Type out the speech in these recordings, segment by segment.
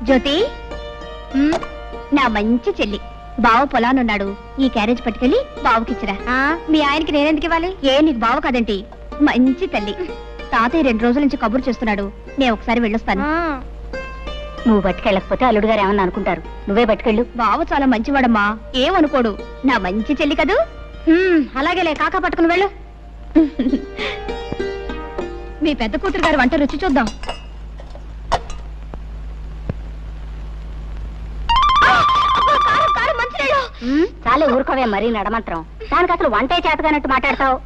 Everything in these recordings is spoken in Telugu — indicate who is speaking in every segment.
Speaker 1: జ్యోతి, నా మంచి చెల్లి బావ పొలానున్నాడు. ఈ క్యారేజ్ పట్టుకెళ్ళి బావకిచ్చిరా. మీ ఆయనకి నేనెందుకు ఇవ్వాలి? నీకు బావ కదంటి. మంచి తల్లి. తాతయ్య 2 రోజుల నుంచి కబురు చేస్తున్నాడు. నేను ఒకసారి వెళ్ళొస్తాను.
Speaker 2: నువ్వు పట్టుకెళ్ళకపోతే అల్లుడు గారు ఏమన్నా అనుకుంటారు. నువ్వే పట్టుకెళ్ళు.
Speaker 1: బావ చాలా మంచివాడమ్మా, ఏమనుకోడు. నా మంచి చెల్లి కదూ.
Speaker 2: అలాగేలే, కాకా పట్టుకుని వెళ్ళు.
Speaker 1: మీ పెద్ద కూతురు గారు వంట రుచి చూద్దాం.
Speaker 2: చాలే ఊరుకోవే, మరీ నడమంత్రం. దానికి అసలు వంటే చేతగానట్టు మాట్లాడతావు.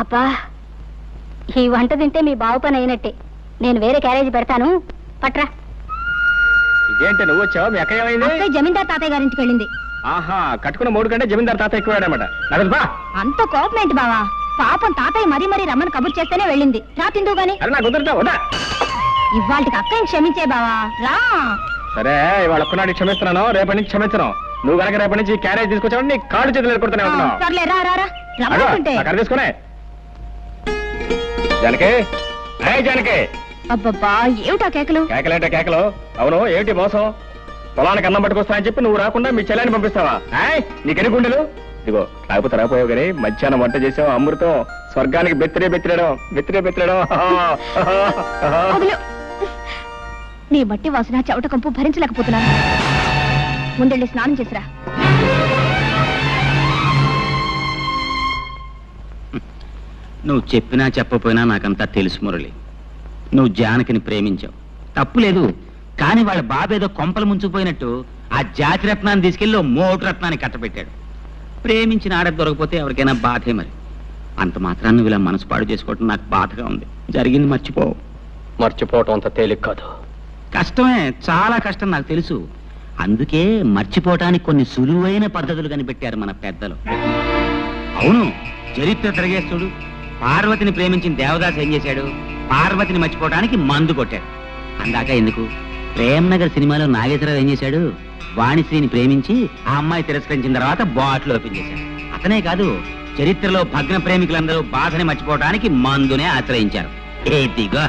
Speaker 2: అబ్బా, ఈ వంట తింటే మీ బావు పని అయినట్టే. నేను వేరే క్యారేజీ పెడతాను, పట్రా.
Speaker 3: ఇదేంటి నువ్వు వచ్చావు? మీ అక్క ఏమైంది?
Speaker 1: జమీందార్ తాతయ్య గారింటికి వెళ్ళింది.
Speaker 3: ఆహా, కట్టుకున్న 3 కంటే జమీందార్ తాత ఎక్కువాడనమాట.
Speaker 1: అంత కోపం ఏంటి బావా? పాపం తాతయ్య మరీ రమ్మని కబుర్ చేస్తేనే వెళ్ళింది. రా తిందువు గాని. ఇవాళకి అక్కని క్షమించే బావా, రా.
Speaker 3: సరే, ఇవాళ ఒక్కనాడు క్షమిస్తున్నాను, రేపటి నుంచి క్షమించను. నువ్వు కనుక రేపటి నుంచి క్యారేజ్ తీసుకొచ్చావు నీ కాళ్ళు చేతులు ఎదుర్కొంటున్నా.
Speaker 1: సర్లే, రా రా రా.
Speaker 3: తీసుకునే జానకి. జానకి,
Speaker 1: అబ్బబ్బా, ఏమిటా కేకలు?
Speaker 3: కేకలేంటే కేకలు? అవును, ఏమిటి మోసం? పొలానికి అన్నం పట్టుకొస్తా అని చెప్పి నువ్వు రాకుండా మీ చెల్లెని పంపిస్తావా? నీకెన్ని గుండెలు? ఇదిగో, రాకపోతే రాపోయావు కానీ మధ్యాహ్నం వంట చేసావు అమృతం. స్వర్గానికి బెత్తిరే.
Speaker 1: నీ మట్టి వాసన చెవట కంపు భరించలేకపోతున్నాను. ముందెళ్ళి స్నానం చేసిరా.
Speaker 4: నువ్వు చెప్పినా చెప్పపోయినా నాకంతా తెలుసు మురళి. నువ్వు జానకిని ప్రేమించావు, తప్పులేదు. కానీ వాళ్ళ బాబేదో కొంపలు ముంచుకుపోయినట్టు ఆ జాతి రత్నాన్ని తీసుకెళ్ళి మోటు రత్నాన్ని కట్టబెట్టాడు. ప్రేమించిన ఆడ దొరకపోతే ఎవరికైనా బాధే. మరి అంత మాత్రాన్ని నువ్వు ఇలా మనసు పాడు చేసుకోవటం నాకు బాధగా ఉంది. జరిగింది
Speaker 3: మర్చిపోవటం అంత తేలిక కాదు.
Speaker 4: కష్టమే, చాలా కష్టం, నాకు తెలుసు. అందుకే మర్చిపోవటానికి కొన్ని సులువైన పద్ధతులు కనిపెట్టారు మన పెద్దలు. అవును, చరిత్ర తిరగేస్తుడు. పార్వతిని ప్రేమించిన దేవదాస్ ఏం చేశాడు? పార్వతిని మర్చిపోవడానికి మందు కొట్టాడు. అందాక ఎందుకు, ప్రేమ్నగర్ సినిమాలో నాగేశ్వరరావు ఏం చేశాడు? వాణిశ్రీని ప్రేమించి ఆ అమ్మాయి తిరస్కరించిన తర్వాత బాటిల్ ఓపెన్ చేశాడు. అతనే కాదు, చరిత్రలో భగ్న ప్రేమికులందరూ బాధని మర్చిపోవడానికి మందునే ఆశ్రయించారు. ఏదిగో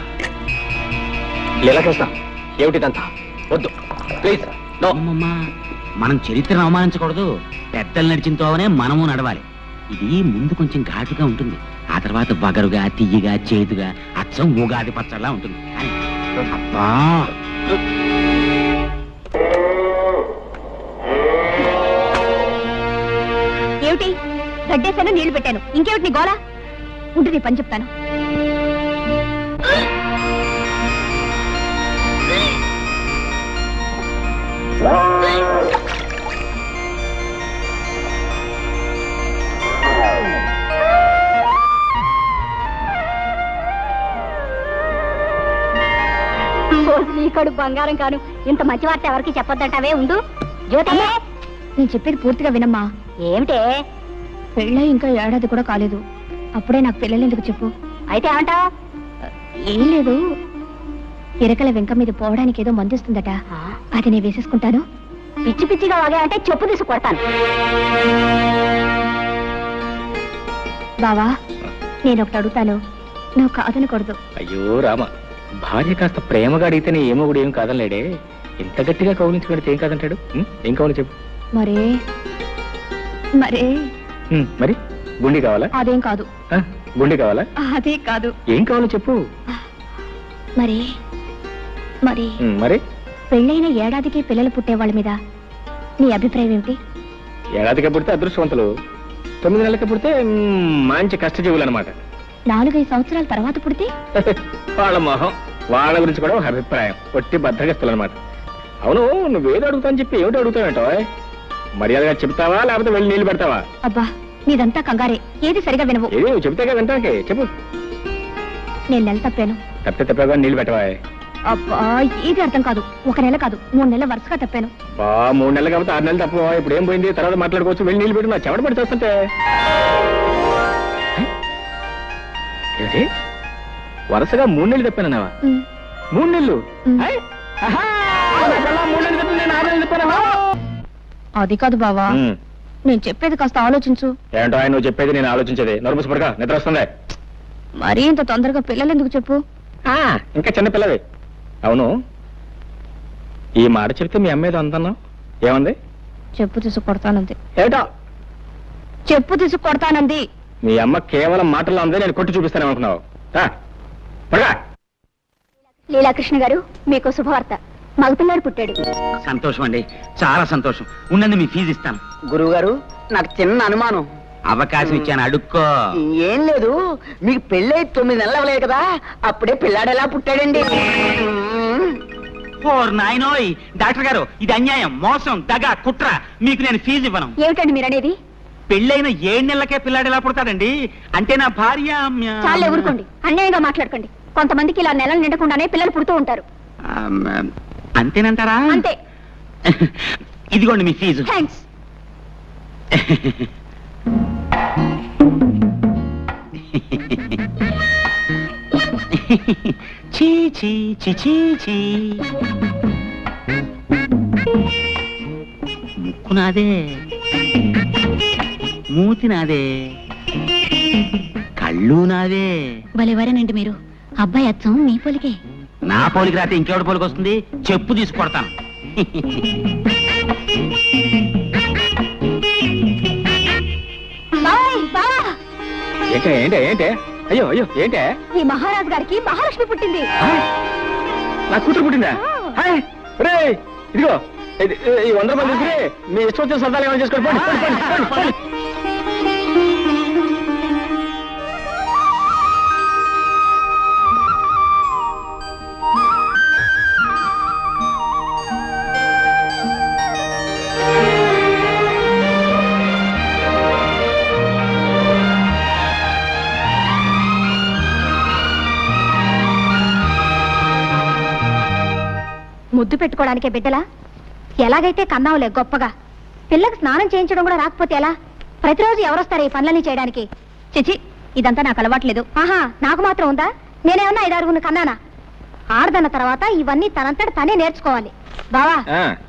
Speaker 3: ఏమిటిదంతా? వద్దు ప్లీజ్.
Speaker 4: మనం చరిత్రను అవమానించకూడదు. పెద్దలు నడిచిన తోవనే మనము నడవాలి. ఇది ముందు కొంచెం ఘాటుగా ఉంటుంది, ఆ తర్వాత వగరుగా, తియ్యగా, చేదుగా, అచ్చం ఉగాది పచ్చళ్ళలా ఉంటుంది. అబ్బా,
Speaker 1: ఏమిటి? గడ్డేశాను, నీళ్లు పెట్టాను, ఇంకేమిటి నీ గోళ? ఉంటే నీ పని చెప్తాను.
Speaker 2: నీకడు బంగారం కాను. ఇంత మంచి వార్త ఎవరికి చెప్పొద్దంటావే. ఉండు జ్యోతి,
Speaker 1: నేను చెప్పేది పూర్తిగా వినమ్మా.
Speaker 2: ఏమిటే?
Speaker 1: పెళ్ళై ఇంకా ఏడాది కూడా కాలేదు, అప్పుడే నాకు పిల్లలు ఎందుకు చెప్పు?
Speaker 2: అయితే ఏమంటావు?
Speaker 1: ఏం లేదు, ఇరకల వెంక మీద పోవడానికి ఏదో మందిస్తుందట, అది నేను వేసేసుకుంటాను.
Speaker 2: పిచ్చి పిచ్చిగా వాగా అంటే చెప్పు తీసి కొడతాను.
Speaker 1: బావా, నేను ఒకటి అడుగుతాను, నువ్వు కాదనకూడదు.
Speaker 3: అయ్యో రామ, భార్య కాస్త ప్రేమగా అడిగితేనే ఏమో కూడా ఏం కాదనలేడే. ఇంత గట్టిగా కౌలించుకుంటే ఏం కాదంటాడు? ఏం కావాలి చెప్పు.
Speaker 1: మరే
Speaker 3: మరి గుండి కావాలా?
Speaker 1: అదేం కాదు.
Speaker 3: గుండి కావాలా?
Speaker 1: అదే కాదు.
Speaker 3: ఏం కావాలో చెప్పు.
Speaker 1: మరి మరి
Speaker 3: మరి
Speaker 1: పెళ్ళైన ఏడాదికి పిల్లలు పుట్టే వాళ్ళ మీద నీ అభిప్రాయం ఏమిటి?
Speaker 3: ఏడాదికి పుడితే అదృష్టవంతులు, 9 నెలలకి పుడితే మంచి కష్టజీవులు అనమాట.
Speaker 1: 4-5 సంవత్సరాల తర్వాత పుడితే
Speaker 3: వాళ్ళ మొహం, వాళ్ళ గురించి కూడా ఒక అభిప్రాయం, ఒట్టి బద్దగస్తులు అనమాట. అవును, నువ్వేదో అడుగుతా అని చెప్పి ఏమిటి అడుగుతావేంటో? మర్యాదగా చెప్తావా లేకపోతే వెళ్ళి నీళ్లు పెడతావా?
Speaker 1: అబ్బా, నీదంతా కంగారే, ఏది సరిగా వినవు.
Speaker 3: ఏది చెప్తాగా వింటాకే చెప్పు.
Speaker 1: నేను నెల తప్పాను.
Speaker 3: తప్పగా నీళ్లు పెట్టవా?
Speaker 1: అబ్బా, ఏది అర్థం కాదు. 1 నెల కాదు, 3 నెలల వరుసగా తప్పాను.
Speaker 3: 3 నెలలు కాబట్టి 6 నెలలు తప్ప. ఇప్పుడు ఏం పోయింది, తర్వాత మాట్లాడుకోవచ్చు. వెళ్ళి నీళ్లు పెట్టు. నా చెమట పడి చేస్తుంటే వరుసగా 3 నెలలు తప్పానన్నావా? 3 నెలలు? 3 నెలలు తప్ప నేను 6 నెలలు తప్పానా?
Speaker 1: అది కాదు బావా, నేను చెప్పేది కాస్త ఆలోచించు.
Speaker 3: ఏంటో ఆయన నువ్వు చెప్పేది నేను ఆలోచించేది. నోరు మూసుపడగా నిద్ర వస్తుంది.
Speaker 1: మరీ ఇంత తొందరగా పిల్లలు ఎందుకు చెప్పు?
Speaker 3: ఇంకా చిన్న పిల్లవి. అవును, ఈ మాట చెప్తే మీ అమ్మ ఏదో అందన్నావు, ఏమంది?
Speaker 1: చెప్పు తీసుకు కొడతానంది.
Speaker 3: ఏటో
Speaker 1: చెప్పు తీసుకు కొడతానంది.
Speaker 3: మీ అమ్మ కేవలం మాటల్లో ఉంది, నేను కొట్టి చూపిస్తాను అనుకున్నావు.
Speaker 2: లీలాకృష్ణ గారు, మీకు శుభవార్త. మగపిల్లాడు పుట్టాడు.
Speaker 4: సంతోషం అండి, చాలా సంతోషం. ఉండండి, మీ ఫీజు ఇస్తాను.
Speaker 5: గురువు గారు, నాకు చిన్న అనుమానం.
Speaker 4: అవకాశం ఇచ్చాను, అడుక్కో.
Speaker 5: ఏం లేదు, మీకు పెళ్ళై 9 నెలలు అవ్వలేదు కదా, అప్పుడే పిల్లాడు ఎలా పుట్టాడండి?
Speaker 4: ఓర్ నాయనోయ్, డాక్టర్ గారు, ఇది అన్యాయం, మోసం, దగ, కుట్ర. మీకు నేను ఫీజు ఇవ్వను.
Speaker 2: ఏమిటండి మీరు అనేది?
Speaker 4: పెళ్ళైన 7 నెలలకే పిల్లాడు ఎలా పుడతాడండి? అంటే నా భార్య
Speaker 2: చాలా ఊరుకోండి, అన్యాయంగా మాట్లాడకండి. కొంతమందికి ఇలా నెలలు నిండకుండానే పిల్లలు పుడుతూ ఉంటారు.
Speaker 4: అంతేనంటారా?
Speaker 2: అంతే.
Speaker 4: ఇదిగోండి మీ ఫీజు.
Speaker 2: థ్యాంక్స్.
Speaker 4: చీ చీ చీ చీ చీ. ముక్కు నాదే, మూతి నాదే, కళ్ళు నాదే.
Speaker 1: భలేవారేనండి మీరు. అబ్బాయి అచ్చం మీ పోలికే.
Speaker 4: నా పోలికి రాతే ఇంకెవడి పోలికి వస్తుంది? చెప్పు తీసుకొడతాను.
Speaker 3: ఏంటే ఏంటే ఏంటే? అయ్యో అయ్యో, ఏంటే?
Speaker 2: ఈ మహారాజు గారికి మహాలక్ష్మి పుట్టింది.
Speaker 3: నా కూతురు పుట్టిందా? హాయ్ రేయ్, ఇదిగో ఈ 100 రూపాయలు తీసుకుని మీ ఇష్టం వచ్చిన సరదాలు ఏమైనా చేసుకోండి. పోండి, పోండి, పోండి, పోండి.
Speaker 2: ముద్దు పెట్టుకోవడానికే బిడ్డలా? ఎలాగైతే కన్నావులే గొప్పగా. పిల్లకి స్నానం చేయించడం కూడా రాకపోతే ఎలా? ప్రతిరోజు ఎవరొస్తారు ఈ పనులన్నీ చేయడానికి?
Speaker 1: చిచి, ఇదంతా నాకు అలవాట్లేదు.
Speaker 2: ఆహా, నాకు మాత్రం ఉందా? నేనేమన్నా 5-6 కన్నానా? ఆడదన్న తర్వాత ఇవన్నీ తనంతట తనే నేర్చుకోవాలి. బావా,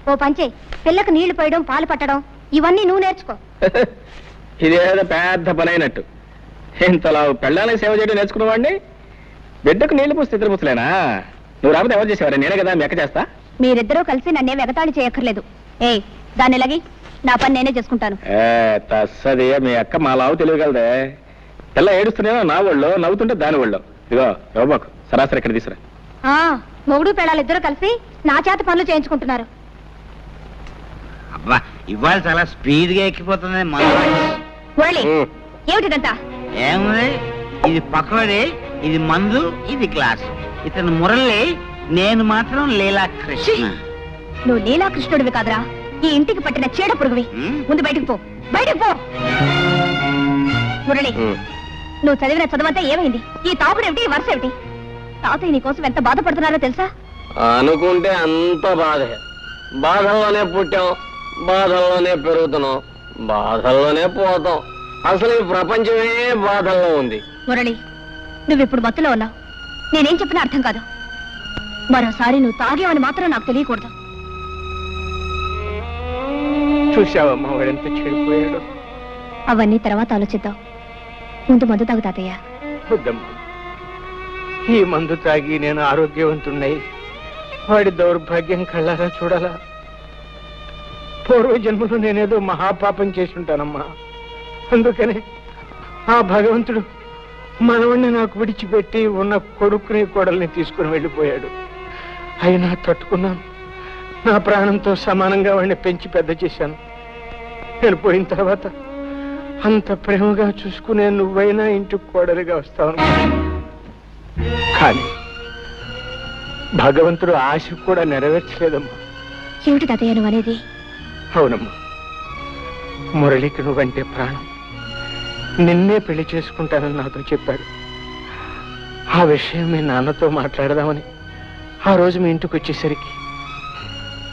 Speaker 2: ఓ పంచే, పిల్లకు నీళ్లు పోయడం, పాలు పట్టడం ఇవన్నీ నువ్వు నేర్చుకో.
Speaker 3: ఇదేదో పెద్ద పని అయినట్టు. ఇంతలా పెళ్ళానికి సేవ చేయడం నేర్చుకున్నవాడిని బిడ్డకు నీళ్లు పోస్తే ఇద్దరు ముసలేనా? నువ్వు రాకపోతే ఎవరు చేసేవారు? నేనే కదా మీ అక్క చేస్తా.
Speaker 1: మీరిద్దరూ కలిసి నన్నే వెగతాళి చేయక్కర్లేదు. దాన్ని ఎలాగి నా పని నేనే చేసుకుంటాను.
Speaker 3: తస్సది, మీ అక్క మా లావు తెలియగలదే. పిల్ల ఏడుస్తున్నానో నా ఒళ్ళో, నవ్వుతుంటే దాని ఒళ్ళో. ఇదిగో యోబాకు సరాసరి ఇక్కడ తీసురా.
Speaker 2: మొగుడు పెళ్ళాలు ఇద్దరు కలిసి నా చేత పనులు చేయించుకుంటున్నారు.
Speaker 4: అబ్బా, ఇవాళ చాలా స్పీడ్ గా ఎక్కిపోతుంది.
Speaker 1: ఏమిటిదంతా?
Speaker 4: ఏముంది, ఇది పకోడీ, ఇది మందు, ఇది గ్లాస్. ఇతను మురళి, నేను మాత్రం లీలాకృష్ణ.
Speaker 1: నువ్వు లీలాకృష్ణుడివి కాదురా, ఈ ఇంటికి పట్టిన చీడ పురుగువి. ముందు బయటికి పో, బయటికి పో. మురళి, నువ్వు చదివిన చదువంతా ఏమైంది? ఈ తాపుడేమిటి, ఈ వరుస ఏమిటి? తాతయ్య నీ కోసం ఎంత బాధపడుతున్నారో తెలుసా?
Speaker 5: అనుకుంటే అంత బాధే. బాధల్లోనే పుట్టాం, బాధల్లోనే పెరుగుతున్నాం, బాధల్లోనే పోతాం. అసలు ఈ ప్రపంచమే బాధల్లో ఉంది.
Speaker 1: మురళి, నువ్విప్పుడు మత్తులో ఉన్నావు. నేనేం చెప్పినా అర్థం కాదు. మరోసారి నువ్వు తాగేవని మాత్రం నాకు తెలియకూడదు.
Speaker 3: చూసావమ్మా వాడెంత చెడిపోయాడు.
Speaker 1: అవన్నీ తర్వాత ఆలోచిద్దాం. ముందు మందు తాగు తాతయ్య.
Speaker 6: వద్దమ్మా, ఈ మందు తాగి నేను ఆరోగ్యవంతున్నై వాడి దౌర్భాగ్యం కళ్ళారా చూడాలా? పూర్వ జన్మలో నేనేదో మహాపాపం చేసి ఉంటానమ్మా. అందుకనే ఆ భగవంతుడు మనవణ్ణి నాకు విడిచిపెట్టి ఉన్న కొడుకుని కోడల్ని తీసుకుని వెళ్ళిపోయాడు. అయినా తట్టుకున్నాను. నా ప్రాణంతో సమానంగా వాడిని పెంచి పెద్ద చేశాను. నేను పోయిన తర్వాత అంత ప్రేమగా చూసుకునే నువ్వైనా ఇంటికి కోడలిగా వస్తావు. కానీ భగవంతుడు ఆశ కూడా నెరవేర్చలేదమ్మా.
Speaker 1: ఏమిటి తాతయ్య నువ్వు అనేది?
Speaker 6: అవునమ్మా, మురళికి నువ్వంటే ప్రాణం. నిన్నే పెళ్లి చేసుకుంటానని నాతో చెప్పాడు. ఆ విషయం మీ నాన్నతో మాట్లాడదామని ఆ రోజు మీ ఇంటికి వచ్చేసరికి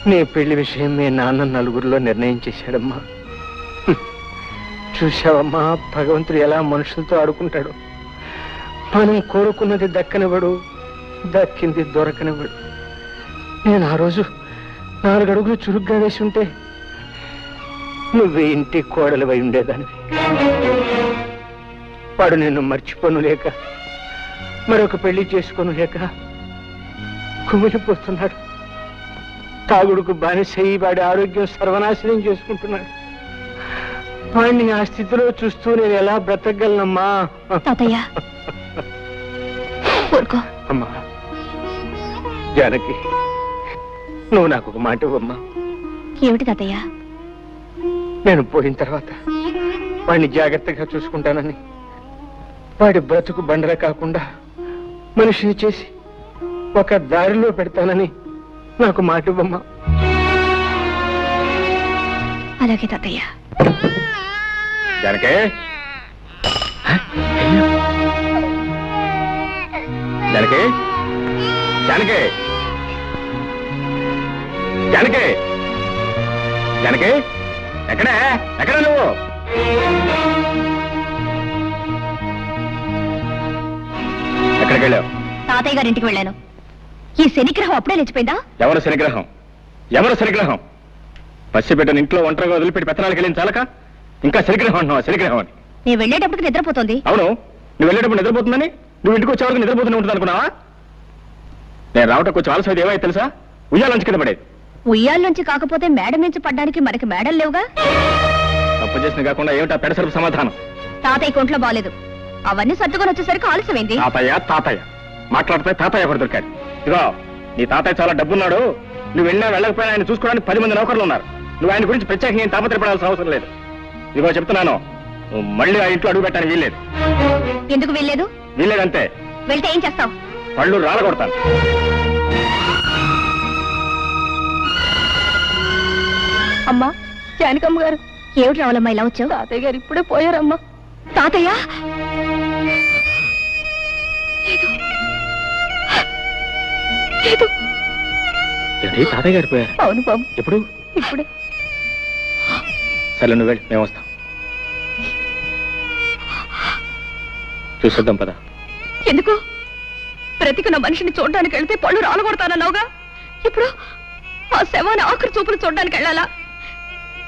Speaker 6: నీ పెళ్లి విషయం మీ నాన్న నలుగురిలో నిర్ణయం చేశాడమ్మా. చూశావమ్మా, భగవంతుడు ఎలా మనుషులతో ఆడుకుంటాడు. మనం కోరుకున్నది దక్కనివ్వడు, దక్కింది దొరకనివ్వడు. నేను ఆ రోజు 4 అడుగులు చురుగ్గా వేసి ఉంటే నువ్వు ఇంటి కోడలివై ఉండేదానివి. వాడు నిన్ను మర్చిపోను లేక మరొక పెళ్లి చేసుకొని లేక కుమిలిపోతున్నాడు. తాగుడుకు బానిసయి వాడి ఆరోగ్యం సర్వనాశనం చేసుకుంటున్నాడు. వాడిని ఆ స్థితిలో చూస్తూ నేను ఎలా బ్రతకగలనమ్మా?
Speaker 1: తాతయ్య ఊరుకో.
Speaker 6: అమ్మా జానకి, నువ్వు నాకు ఒక మాట ఇవ్వమ్మా.
Speaker 1: ఏమిటి తాతయ్య?
Speaker 6: నేను పోయిన తర్వాత వాడిని జాగ్రత్తగా చూసుకుంటానని, వాడి బ్రతుకు బండర కాకుండా మనిషిని చేసి ఒక దారిలో పెడతానని నాకు మాట ఇవ్వమ్మా.
Speaker 1: అలాగే తాతయ్య.
Speaker 3: జానకి, జానకి, జానకి, జానకి, జానకి, ఎక్కడే ఎక్కడ నువ్వు? ఎక్కడికి వెళ్ళావు?
Speaker 1: తాతయ్య గారింటికి వెళ్ళాను. ఈ శనిగ్రహం అప్పుడే లేచిపోయిందా?
Speaker 3: ఎవరు శనిగ్రహం? ఎవరు శనిగ్రహం? పసిబిడ్డను ఇంట్లో ఒంటరిగా వదిలిపెట్టి పెత్తనాలకు వెళ్ళిన చాలక ఇంకా శనిగ్రహం అంటున్నావా? శనిగ్రహం అని.
Speaker 1: నేను వెళ్ళేటప్పటికి నిద్రపోతుంది.
Speaker 3: అవును, నువ్వు వెళ్ళేటప్పుడు నిద్రపోతుందని నువ్వు ఇంటికి వచ్చే వరకు నిద్రపోతూనే ఉంటుంది అనుకున్నావా? నేను రావటం కొంచెం ఆలస్యం ఏమైతే తెలుసా? ఉయ్యాలంచి కింద పడేది.
Speaker 1: ఉయ్యాల నుంచి కాకపోతే మేడం నుంచి పడ్డానికి మనకి మేడలు లేవుగా.
Speaker 3: తప్పు చేసిన కాకుండా ఏమిటా పెడసరపు సమాధానం?
Speaker 1: తాతయ్య కొంట్లో బాలేదు. అవన్నీ సర్దుకొని వచ్చేసరికి ఆలస్యమైంది.
Speaker 3: తాతయ్య తాతయ్య మాట్లాడితే తాతయ్య ఒకటి దొరికాడు. ఇదిగో, నీ తాతయ్య చాలా డబ్బున్నాడు. నువ్వు వెళ్ళినా వెళ్ళకపోయినా ఆయన చూసుకోవడానికి 10 మంది నౌకర్లు ఉన్నారు. నువ్వు ఆయన గురించి ప్రత్యేకంగా ఏం తాపత్రపడాల్సిన అవసరం లేదు. ఇదిగో చెప్తున్నాను, నువ్వు మళ్ళీ ఆ ఇంట్లో అడుగు పెట్టడానికి వీల్లేదు.
Speaker 1: ఎందుకు వెళ్ళలేదు?
Speaker 3: వీల్లేదంతే.
Speaker 1: వెళ్తే ఏం చేస్తావు?
Speaker 3: పళ్ళు రాలగొడతాను.
Speaker 1: అమ్మా, జానకమ్మ గారు. ఏమిటి రావాలమ్మా ఇలా వచ్చావు? తాతయ్య గారు ఇప్పుడే పోయారమ్మా. తాతయ్య?
Speaker 3: తాతయ్య గారు పోయారు?
Speaker 1: అవును బాబు.
Speaker 3: ఎప్పుడు?
Speaker 1: ఇప్పుడే.
Speaker 3: సరే నువ్వు వెళ్ళి, మేము వస్తాం. చూసొద్దాం పద.
Speaker 1: ఎందుకు? బ్రతికున్న మనిషిని చూడడానికి వెళ్తే పళ్ళు రాలగొడతానన్నావుగా. ఇప్పుడు ఆ శవాన్ని ఆఖరి చూపులు చూడడానికి వెళ్ళాలా?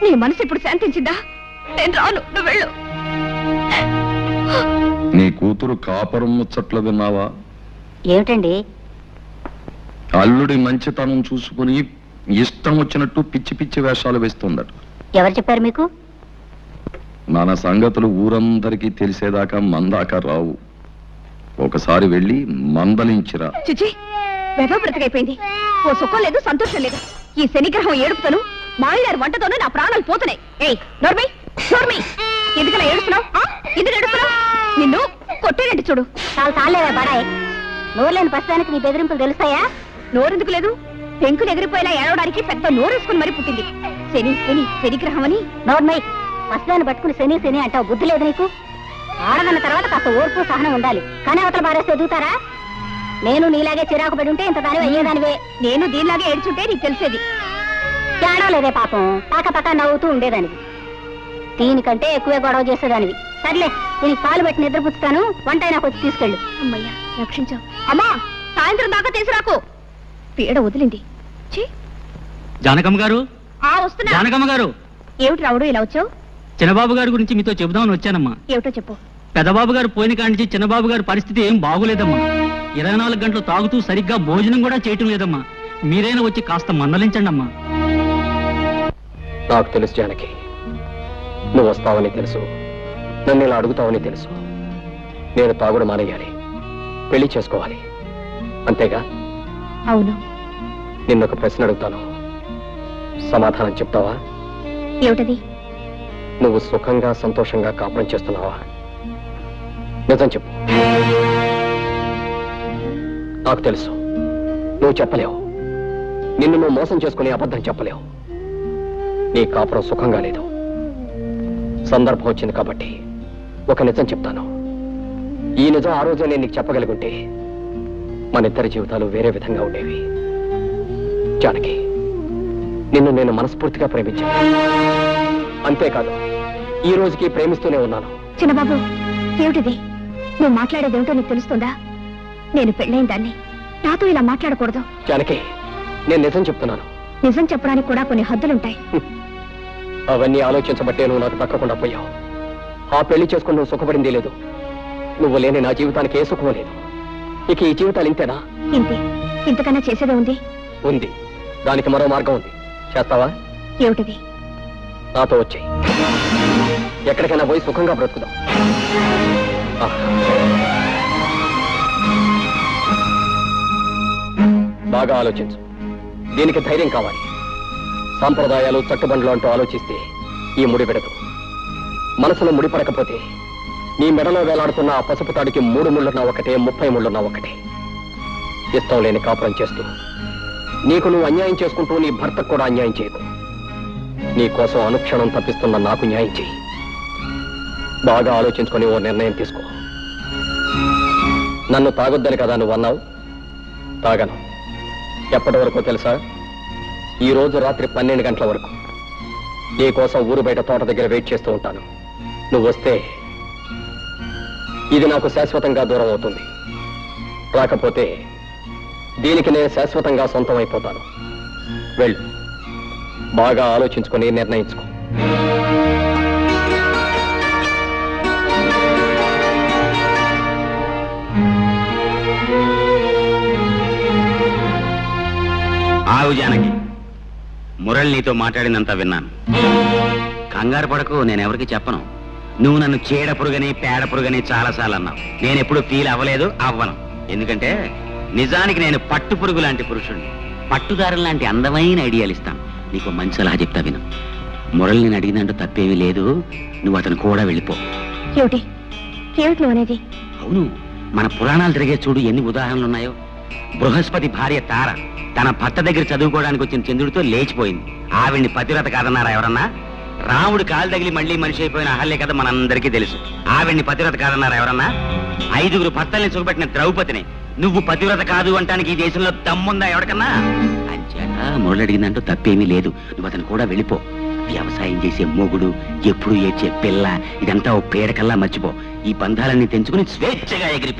Speaker 1: నీ మనసు ఇప్పుడు శాంతించిందా? నేను రాను, నువ్వు వెళ్ళు.
Speaker 7: నీ కూతురు కాపురం ముచ్చట్లు విన్నావా?
Speaker 2: ఏమిటండి?
Speaker 7: అల్లుడి మంచితనం చూసుకుని ఇష్టం వచ్చినట్టు పిచ్చి పిచ్చి వేషాలు వేస్తుందట.
Speaker 2: ఎవరు చెప్పారు మీకు?
Speaker 7: మన సంగతులు ఊరందరికీ తెలిసేదాకా మందాక రావు. ఒకసారి వెళ్ళి మందలించిరా.
Speaker 1: చిచి, వెధవ బ్రతికైపోయింది. ఓ సుఖం లేదు, సంతోషం లేదు. ఈ శనిగ్రహం ఏడుపుతాను, మాయగారి వంటతోనే నా ప్రాణాలు పోతున్నాయి. ఏయ్ నోర్మి, నోర్మి, ఎందుకలా ఏడుస్తున్నావు? ఎందుకు ఏడుస్తున్నావు? నిన్ను కొట్టేనండి చూడు.
Speaker 2: చాలా చాలేవా బడాయ్. నోరులేని ప్రస్తుతానికి నీ బెదిరింపులు తెలుస్తాయా?
Speaker 1: నోరెందుకు లేదు? పెంకులు ఎగిరిపోయేలా ఏడవడానికి పెద్ద నోరేసుకుని మరీ పుట్టింది. శని శని శనిగ్రహం అని.
Speaker 2: నోర్మై, ప్రస్తుతాన్ని పట్టుకుని శని శని అంటావు. బుద్ధి లేదు నీకు? ఆడదన్న తర్వాత కాస్త ఓర్పు సహనం ఉండాలి. కానీ అవతల బారేస్తే ఎదుగుతారా? నేను నీలాగే చిరాకు పడి ఉంటే ఇంత దాని అయ్యేదానివే.
Speaker 1: నేను దీనిలాగే ఏడ్చుంటే నీకు తెలిసేది.
Speaker 2: ఏడవలేదే పాపం, పక్క నవ్వుతూ ఉండేదానివి. దీనికంటే ఎక్కువే గొడవ చేసేదానివి. సర్లే, దీనికి పాలు పెట్టి నిద్రపుచ్చుతాను. వంట నాకు వచ్చి తీసుకెళ్ళు.
Speaker 1: అమ్మయ్యా, రక్షించావు. అమ్మా, సాయంత్రం దాకా తీసుకురాకు. పీడ వదిలింది.
Speaker 4: జానకమ్మ గారు,
Speaker 1: వస్తున్నా.
Speaker 4: జానకమ్మ గారు.
Speaker 1: ఏమిటి రావుడు ఇలా వచ్చావు?
Speaker 4: చిన్నబాబు గారి గురించి మీతో చెబుదామని వచ్చానమ్మా.
Speaker 1: ఏమిటో చెప్పు.
Speaker 4: పెద్దబాబు గారు పోయిన కాడి నుంచి చిన్నబాబు గారి పరిస్థితి ఏం బాగోలేదమ్మా. 24 గంటలు తాగుతూ సరిగ్గా భోజనం కూడా చేయటం లేదమ్మా. మీరైనా వచ్చి కాస్త మందలించండి అమ్మా.
Speaker 3: నాకు తెలుసు జానకి, నువ్వు వస్తావని తెలుసు, నన్ను ఇలా అడుగుతావని తెలుసు. నేను తాగుడు మానేయాలి, పెళ్లి చేసుకోవాలి, అంతేగా?
Speaker 1: అవును.
Speaker 3: నిన్నొక ప్రశ్న అడుగుతాను, సమాధానం చెప్తావా?
Speaker 1: ఏమిటది?
Speaker 3: నువ్వు సుఖంగా సంతోషంగా కాపురం చేస్తున్నావా? నిజం చెప్పు. నాకు తెలుసు నువ్వు చెప్పలేవు. నిన్ను నువ్వు మోసం చేసుకుని అబద్ధం చెప్పలేవు. నీ కాపురం సుఖంగా లేదు. సందర్భం వచ్చింది కాబట్టి ఒక నిజం చెప్తాను. ఈ నిజం ఆ రోజే నేను నీకు చెప్పగలిగుంటే మన ఇద్దరి జీవితాలు వేరే విధంగా ఉండేవి. జానకి, నిన్ను నేను మనస్ఫూర్తిగా ప్రేమించాను. అంతేకాదు, ఈ రోజుకి ప్రేమిస్తూనే ఉన్నాను.
Speaker 1: చిన్నబాబు, ఏమిటిది? నువ్వు మాట్లాడేదేమిటో నీకు తెలుస్తుందా? నేను పెళ్ళైన దాన్ని, నాతో ఇలా మాట్లాడకూడదు.
Speaker 3: జానకి, నేను నిజం చెప్తున్నాను.
Speaker 1: నిజం చెప్పడానికి కూడా కొన్ని హద్దులుంటాయి.
Speaker 3: అవన్నీ ఆలోచించబట్టే నువ్వు నాకు దక్కకుండా పోయావు. ఆ పెళ్లి చేసుకుని నువ్వు సుఖపడింది లేదు. నువ్వు లేని నా జీవితానికి ఏ సుఖం లేదు. ఇక ఈ జీవితాలు ఇంతేనా?
Speaker 1: ఇంతే. ఇంతకన్నా చేసేదే ఉంది.
Speaker 3: ఉంది. దానికి మరో మార్గం ఉంది. చేస్తావా?
Speaker 1: ఏమిటిది?
Speaker 3: నాతో వచ్చాయి. ఎక్కడికైనా పోయి సుఖంగా బ్రతుకుదాం. బాగా ఆలోచించు. దీనికి ధైర్యం కావాలి. సాంప్రదాయాలు చట్టుబండ్లు అంటూ ఆలోచిస్తే ఈ ముడి విడదు. మనసులో ముడిపడకపోతే నీ మెడలో వేలాడుతున్న ఆ పసుపు తాడికి 3 ముళ్ళున్నా ఒకటే, 30 ముళ్ళున్నా ఒకటే. ఇష్టం లేని కాపురం చేస్తూ నీకు నువ్వు అన్యాయం చేసుకుంటూ నీ భర్తకు కూడా అన్యాయం చేయకు. నీ కోసం అనుక్షణం తప్పిస్తున్న నాకు న్యాయం చేయి. బాగా ఆలోచించుకొని ఓ నిర్ణయం తీసుకో. నన్ను తాగొద్దని కదా నువ్వు అన్నావు. తాగను. ఎప్పటి వరకు తెలుసా? ఈ రోజు రాత్రి 12 గంటల వరకు నీ కోసం ఊరు బయట తోట దగ్గర వెయిట్ చేస్తూ ఉంటాను. నువ్వు వస్తే ఇది నాకు శాశ్వతంగా దూరం అవుతుంది. రాకపోతే దీనికి నేను శాశ్వతంగా సొంతం అయిపోతాను. వెళ్ళు. బాగా ఆలోచించుకొని నిర్ణయించుకో.
Speaker 4: ఆవు జానకి, మురళి నీతో మాట్లాడినంత విన్నాను. కంగారు పడకు, నేనెవరికి చెప్పను. నువ్వు నన్ను చీడ పురుగని పేడ పురుగని చాలాసార్లు అన్నావు. నేనెప్పుడు ఫీల్ అవ్వలేదు, అవ్వను. ఎందుకంటే నిజానికి నేను పట్టు పురుగు లాంటి పురుషుణ్ణి. పట్టుదారులు లాంటి అందమైన ఐడియాలు ఇస్తాను. నీకు మంచి సలహా చెప్తా విను. మురళి నేను అడిగినంటూ తప్పేమీ లేదు. నువ్వు అతను కూడా వెళ్ళిపో.
Speaker 1: ఏమిటి? ఏమిటి నువ్వు అనేది?
Speaker 4: అవును, మన పురాణాలు తిరిగే చూడు ఎన్ని ఉదాహరణలు ఉన్నాయో. బృహస్పతి భార్య తార తన భర్త దగ్గర చదువుకోవడానికి వచ్చిన చంద్రుడితో లేచిపోయింది. ఆవిడ్ని పతివ్రత కాదన్నారా ఎవరన్నా? రాముడు కాలు తగిలి మళ్ళీ మనిషి అయిపోయిన అహల్య కథ మనందరికీ తెలుసు. ఆవిడ్ని పతివ్రత కాదన్నారా ఎవరన్నా? 5గురు భర్తల్ని సుఖపెట్టిన ద్రౌపదిని నువ్వు పతివ్రత కాదు అంటానికి ఈ దేశంలో దమ్ముందా ఎవరికన్నా? అంచేత మురళి అడిగిందంటూ తప్పేమీ లేదు. నువ్వు అతను కూడా వెళ్ళిపో. వ్యవసాయం చేసే మొగుడు, ఎప్పుడు ఏడ్చే పిల్ల, ఇదంతా ఓ పేడకల్లా మర్చిపో. ఈ బంధాలన్నీ తెంచుకుని స్వేచ్ఛగా ఎగిరిపో.